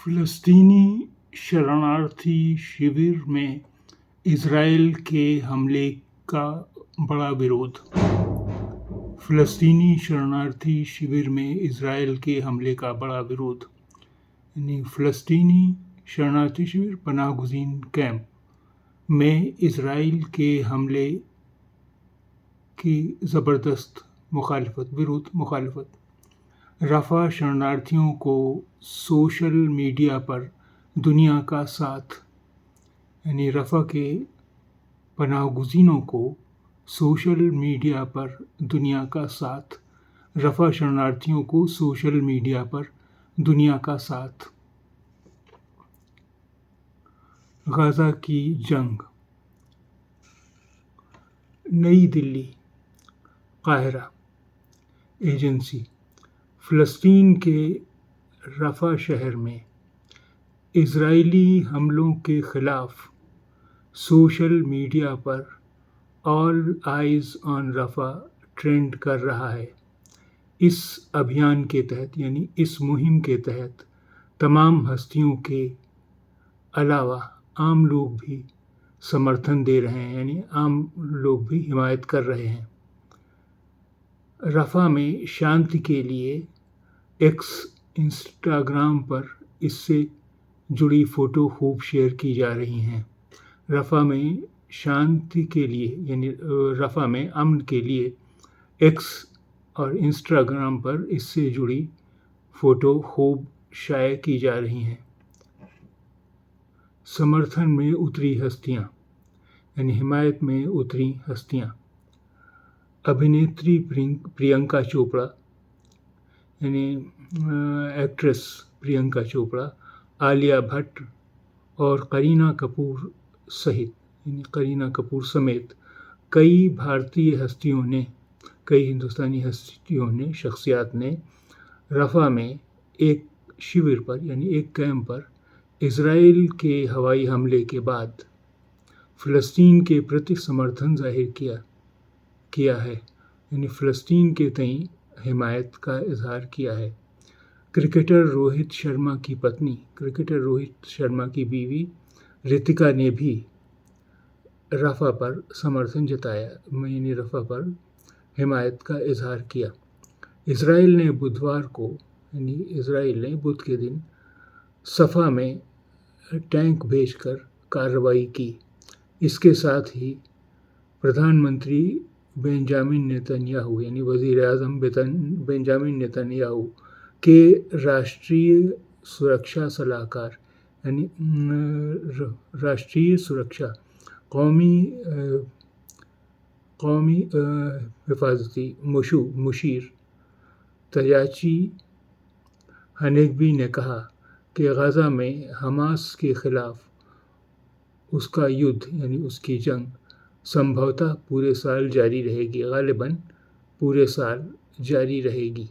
فلسطینی شرणार्थी शिविर में इसराइल के हमले का बड़ा विरोध। फ़लस्तीनी शरणार्थी शिविर में इसराइल के हमले का बड़ा विरोध। यानी फ़लस्तीनी शरणार्थी शिविर पनाह गुज़ीन कैंप में इसराइल के हमले की ज़बरदस्त मुखालफत। रफ़ा शरणार्थियों को सोशल मीडिया पर दुनिया का साथ, यानी रफ़ा के पनाह गुज़ीनों को सोशल मीडिया पर दुनिया का साथ। रफ़ा शरणार्थियों को सोशल मीडिया पर दुनिया का साथ। गाज़ा की जंग। नई दिल्ली, काहिरा एजेंसी। फ़लस्तीन के रफ़ा शहर में इजरायली हमलों के ख़िलाफ़ सोशल मीडिया पर ऑल आइज़ ऑन रफ़ा ट्रेंड कर रहा है। इस अभियान के तहत, यानी इस मुहिम के तहत, तमाम हस्तियों के अलावा आम लोग भी समर्थन दे रहे हैं, यानी आम लोग भी हिमायत कर रहे हैं। रफ़ा में शांति के लिए एक्स इंस्टाग्राम पर इससे जुड़ी फ़ोटो खूब शेयर की जा रही हैं। रफ़ा में शांति के लिए, यानी रफ़ा में अमन के लिए एक्स और इंस्टाग्राम पर इससे जुड़ी फ़ोटो खूब शाया की जा रही हैं। समर्थन में उतरी हस्तियाँ, यानी हिमायत में उतरी हस्तियाँ। अभिनेत्री प्रियंका चोपड़ा, यानी एक्ट्रेस प्रियंका चोपड़ा, आलिया भट्ट और करीना कपूर समेत कई हिंदुस्तानी हस्तियों ने, शख्सियात ने रफ़ा में एक शिविर पर, यानी एक कैंप पर इजराइल के हवाई हमले के बाद फ़लस्तीन के प्रति समर्थन जाहिर किया है, यानी फ़लस्तीन के तई हिमायत का इजहार किया है। क्रिकेटर रोहित शर्मा की पत्नी, रोहित शर्मा की बीवी रितिका ने भी रफ़ा पर समर्थन जताया, यानी रफ़ा पर हिमायत का इजहार किया। इसराइल ने बुध के दिन सफ़ा में टैंक भेजकर कार्रवाई की। इसके साथ ही प्रधानमंत्री बेंजामिन नेतन्याहू, यानी वज़ीर आज़म बेंजामिन नेतन्याहू के राष्ट्रीय सुरक्षा सलाहकार, यानी राष्ट्रीय सुरक्षा कौमी हिफाजती मुशीर तयाची हनेगबी ने कहा कि गाज़ा में हमास के ख़िलाफ़ उसका युद्ध, यानी उसकी जंग संभवतः पूरे साल जारी रहेगी, गालिबन पूरे साल जारी रहेगी।